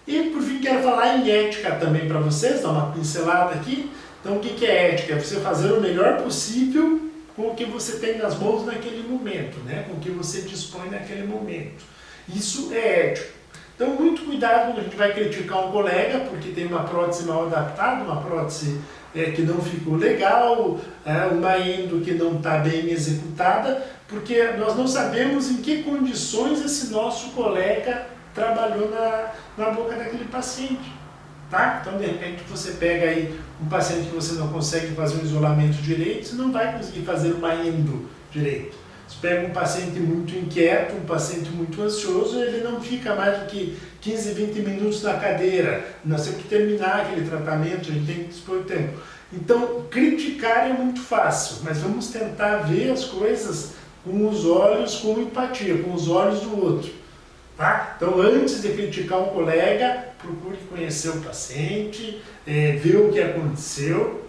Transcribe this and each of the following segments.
E por fim quero falar em ética também para vocês, dar uma pincelada aqui. Então o que é ética? É você fazer o melhor possível com o que você tem nas mãos naquele momento, né? Com o que você dispõe naquele momento. Isso é ético. Então muito cuidado quando a gente vai criticar um colega porque tem uma prótese mal adaptada, uma prótese que não ficou legal, uma endo que não está bem executada, porque nós não sabemos em que condições esse nosso colega trabalhou na boca daquele paciente. Tá? Então, de repente, você pega aí um paciente que você não consegue fazer um isolamento direito, você não vai conseguir fazer uma endo direito. Você pega um paciente muito inquieto, um paciente muito ansioso, ele não fica mais do que 15, 20 minutos na cadeira. Nós temos que terminar aquele tratamento, a gente tem que dispor o tempo. Então, criticar é muito fácil, mas vamos tentar ver as coisas com os olhos, com empatia, com os olhos do outro. Tá? Então, antes de criticar um colega, procure conhecer o paciente, ver o que aconteceu.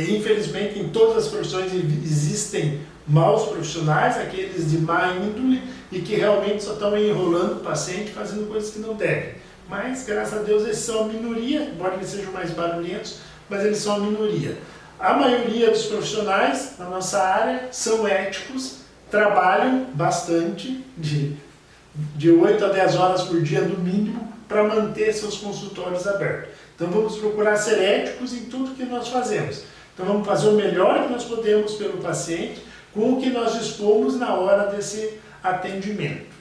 Infelizmente, em todas as profissões existem maus profissionais, aqueles de má índole e que realmente só estão enrolando o paciente, fazendo coisas que não devem. Mas, graças a Deus, eles são a minoria, embora eles sejam mais barulhentos, mas eles são a minoria. A maioria dos profissionais na nossa área são éticos, trabalham bastante, de 8 a 10 horas por dia no mínimo, para manter seus consultórios abertos. Então vamos procurar ser éticos em tudo que nós fazemos. Então vamos fazer o melhor que nós podemos pelo paciente, com o que nós dispomos na hora desse atendimento.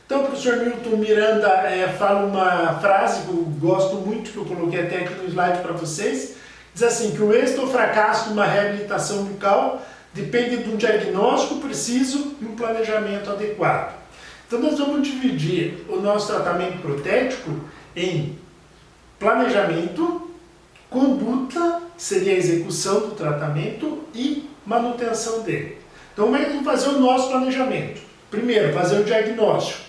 Então o professor Milton Miranda fala uma frase que eu gosto muito, que eu coloquei até aqui no slide para vocês, diz assim, que o êxito ou fracasso de uma reabilitação bucal depende de um diagnóstico preciso e um planejamento adequado. Então nós vamos dividir o nosso tratamento protético em planejamento, conduta, que seria a execução do tratamento, e manutenção dele. Então como é que vamos fazer o nosso planejamento? Primeiro, fazer o diagnóstico.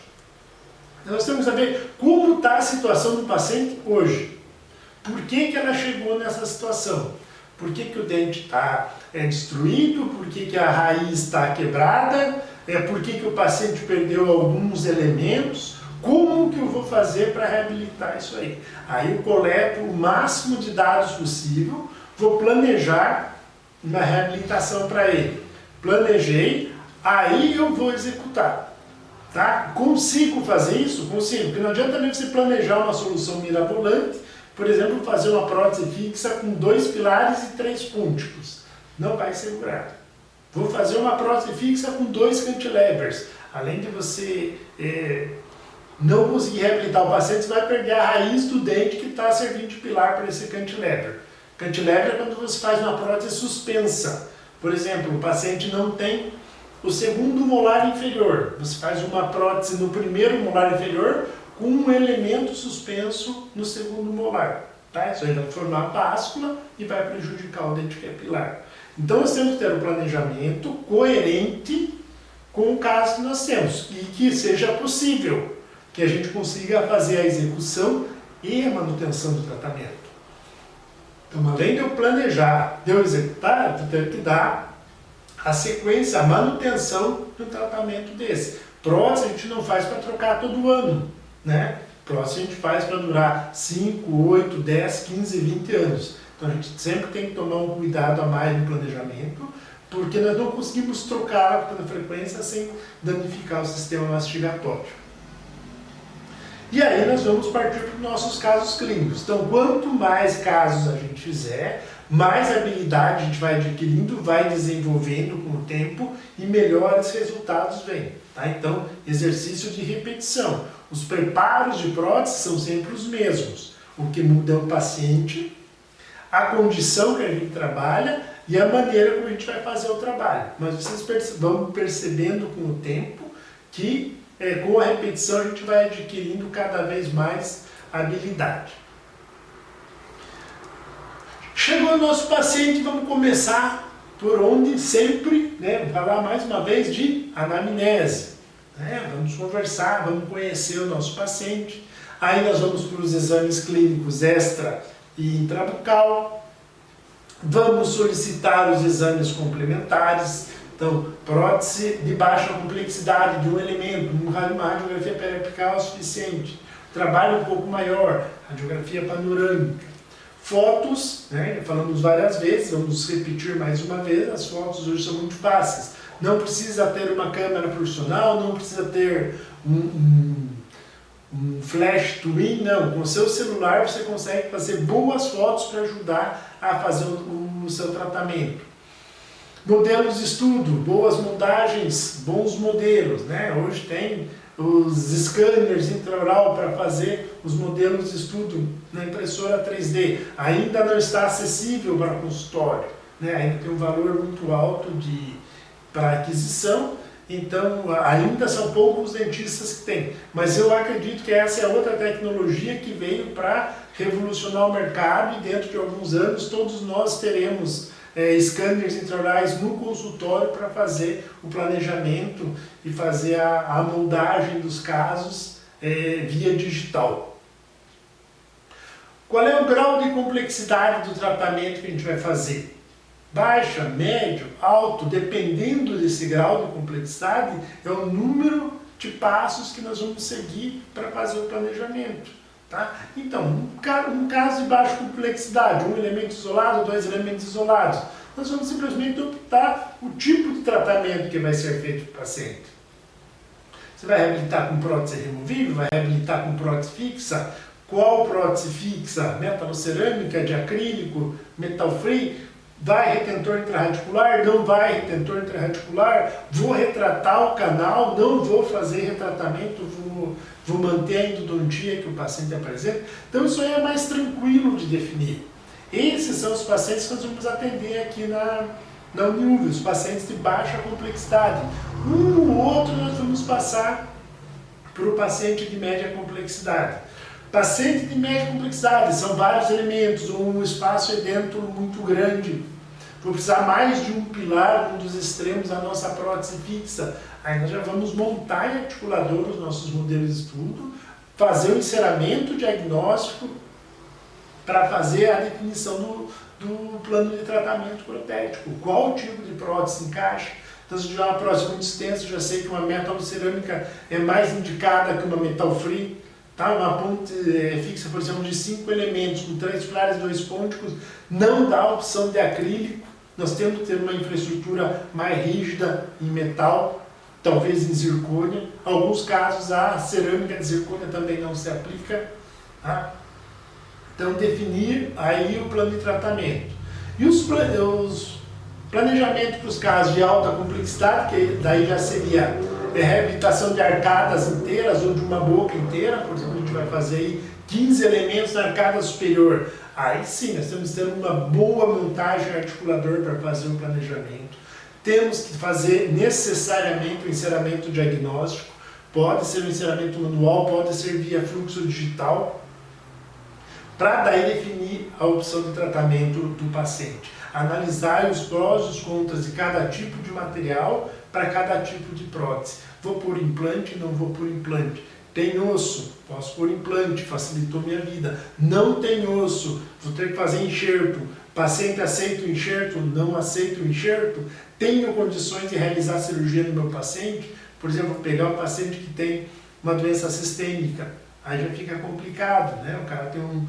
Nós temos que saber como está a situação do paciente hoje. Por que ela chegou nessa situação? Por que o dente está destruído? Por que a raiz está quebrada? Por que o paciente perdeu alguns elementos? Como que eu vou fazer para reabilitar isso aí? Aí eu coleto o máximo de dados possível, vou planejar uma reabilitação para ele. Planejei, aí eu vou executar. Tá? Consigo fazer isso? Consigo, porque não adianta também você planejar uma solução mirabolante, por exemplo, fazer uma prótese fixa com 2 pilares e 3 púnticos. Não vai segurar. Vou fazer uma prótese fixa com 2 cantilevers. Além de você não conseguir reabilitar o paciente, você vai perder a raiz do dente que está servindo de pilar para esse cantilever. Cantilever é quando você faz uma prótese suspensa. Por exemplo, o paciente não tem o segundo molar inferior. Você faz uma prótese no primeiro molar inferior com um elemento suspenso no segundo molar. Tá? Isso aí vai formar báscula e vai prejudicar o dente capilar. Então nós temos que ter um planejamento coerente com o caso que nós temos e que seja possível que a gente consiga fazer a execução e a manutenção do tratamento. Então, além de eu planejar, de eu executar, eu tenho que dar a sequência, a manutenção do tratamento desse. Prótese a gente não faz para trocar todo ano, né? Prótese a gente faz para durar 5, 8, 10, 15, 20 anos. Então a gente sempre tem que tomar um cuidado a mais no planejamento, porque nós não conseguimos trocar com frequência sem danificar o sistema mastigatório. E aí nós vamos partir para os nossos casos clínicos. Então, quanto mais casos a gente fizer, mais habilidade a gente vai adquirindo, vai desenvolvendo com o tempo e melhores resultados vêm. Tá? Então, exercício de repetição. Os preparos de prótese são sempre os mesmos. O que muda é o paciente, a condição que a gente trabalha e a maneira como a gente vai fazer o trabalho. Mas vocês vão percebendo com o tempo que com a repetição a gente vai adquirindo cada vez mais habilidade. Chegou o nosso paciente, vamos começar por onde sempre, vou falar mais uma vez de anamnese. Vamos conversar, vamos conhecer o nosso paciente. Aí nós vamos para os exames clínicos extra e intrabucal. Vamos solicitar os exames complementares. Então, Então, prótese de baixa complexidade de um elemento, uma radiografia periapical suficiente. Trabalho um pouco maior, radiografia panorâmica. Fotos, né, falamos várias vezes, vamos repetir mais uma vez, as fotos hoje são muito fáceis. Não precisa ter uma câmera profissional, não precisa ter um flash twin, não. Com o seu celular você consegue fazer boas fotos para ajudar a fazer o seu tratamento. Modelos de estudo, boas montagens, bons modelos, né? Hoje tem os scanners intraoral para fazer os modelos de estudo na impressora 3D. Ainda não está acessível para consultório, né? Ainda tem um valor muito alto para aquisição, então ainda são poucos dentistas que têm. Mas eu acredito que essa é outra tecnologia que veio para revolucionar o mercado e dentro de alguns anos todos nós teremos scanners intraorais no consultório para fazer o planejamento e fazer a moldagem dos casos via digital. Qual é o grau de complexidade do tratamento que a gente vai fazer? Baixa, médio, alto, dependendo desse grau de complexidade, é o número de passos que nós vamos seguir para fazer o planejamento. Tá? Então, um caso de baixa complexidade, um elemento isolado, dois elementos isolados, nós vamos simplesmente optar o tipo de tratamento que vai ser feito para o paciente. Você vai reabilitar com prótese removível, vai reabilitar com prótese fixa? Qual prótese fixa? Metalocerâmica, de acrílico, metal free? Vai retentor intrarradicular? Não vai retentor intrarradicular? Vou retratar o canal? Não vou fazer retratamento? Vou manter a endodontia que o paciente apresenta? Então isso aí é mais tranquilo de definir. Esses são os pacientes que nós vamos atender aqui na Uniuv, os pacientes de baixa complexidade. Um ou outro nós vamos passar para o paciente de média complexidade. Paciente de média complexidade, são vários elementos, um espaço edêntulo muito grande. Vou precisar mais de um pilar, um dos extremos da nossa prótese fixa. Aí nós já vamos montar em articulador os nossos modelos de estudo, fazer o enceramento diagnóstico para fazer a definição do plano de tratamento protético. Qual tipo de prótese encaixa? Então, se tiver uma prótese muito extensa, eu já sei que uma metalocerâmica é mais indicada que uma metal free. Tá? Uma ponte fixa, por exemplo, de 5 elementos, com 3 pilares e 2 pônticos, não dá opção de acrílico. Nós temos que ter uma infraestrutura mais rígida em metal, talvez em zircônia. Em alguns casos, a cerâmica de zircônia também não se aplica. Tá? Então, definir aí o plano de tratamento. E os planejamentos para os casos de alta complexidade, que daí já seria reabilitação de arcadas inteiras ou de uma boca inteira, por exemplo, a gente vai fazer aí 15 elementos na arcada superior. Aí sim, nós temos que ter uma boa montagem articulador para fazer um planejamento. Temos que fazer necessariamente o enceramento diagnóstico, pode ser um enceramento manual, pode ser via fluxo digital, para daí definir a opção de tratamento do paciente. Analisar os prós e os contras de cada tipo de material para cada tipo de prótese. Vou por implante, não vou por implante. Tem osso, posso pôr implante, facilitou minha vida. Não tem osso, vou ter que fazer enxerto. Paciente aceita o enxerto, não aceita o enxerto. Tenho condições de realizar cirurgia no meu paciente. Por exemplo, pegar um paciente que tem uma doença sistêmica, aí já fica complicado, né? O cara tem um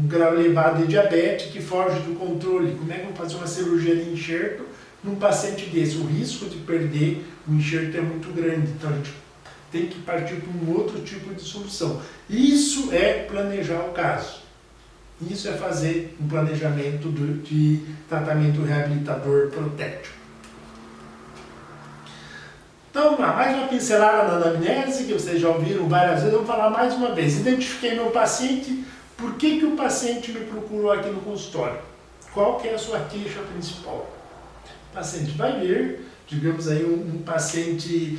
grau elevado de diabetes que foge do controle. Como é que eu vou fazer uma cirurgia de enxerto num paciente desse? O risco de perder o enxerto é muito grande, então a gente tem que partir para um outro tipo de solução. Isso é planejar o caso. Isso é fazer um planejamento de tratamento reabilitador protético. Então, mais uma pincelada na anamnese, que vocês já ouviram várias vezes, eu vou falar mais uma vez. Identifiquei meu paciente, por que o paciente me procurou aqui no consultório? Qual que é a sua queixa principal? O paciente vai vir, digamos aí, um paciente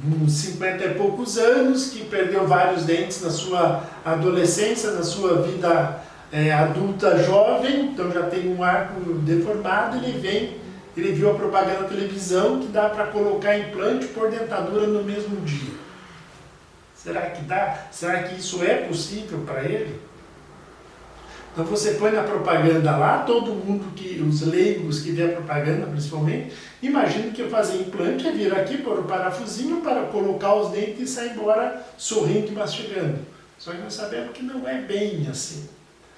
uns 50 e poucos anos, que perdeu vários dentes na sua adolescência, na sua vida adulta jovem, então já tem um arco deformado, ele viu a propaganda na televisão que dá para colocar implante por dentadura no mesmo dia. Será que dá? Será que isso é possível para ele? Então você põe na propaganda lá, todo mundo, os leigos que vê a propaganda principalmente, imagina que eu fazer implante é vir aqui, pôr o parafusinho para colocar os dentes e sair embora sorrindo e mastigando. Só que nós sabemos que não é bem assim.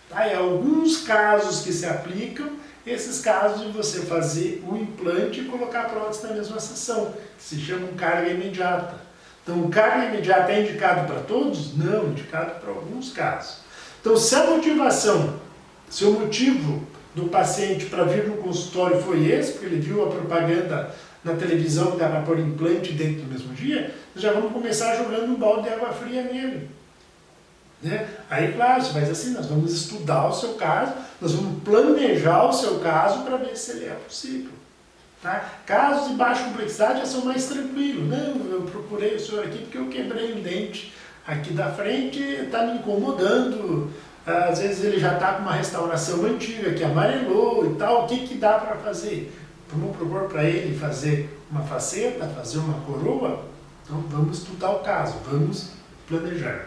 Tá? Em alguns casos que se aplicam, esses casos de você fazer o implante e colocar a prótese na mesma sessão, que se chama carga imediata. Então, carga imediata é indicado para todos? Não, indicado para alguns casos. Então, se a motivação, se o motivo do paciente para vir no consultório foi esse, porque ele viu a propaganda na televisão que dava para pôr implante dentro do mesmo dia, nós já vamos começar jogando um balde de água fria nele. Né? Aí, claro, você faz assim, nós vamos estudar o seu caso, nós vamos planejar o seu caso para ver se ele é possível. Tá? Casos de baixa complexidade já são mais tranquilos. Não, eu procurei o senhor aqui porque eu quebrei um dente aqui da frente, está me incomodando, às vezes ele já está com uma restauração antiga que amarelou e tal, o que dá para fazer? Vamos propor para ele fazer uma faceta, fazer uma coroa? Então vamos estudar o caso, vamos planejar.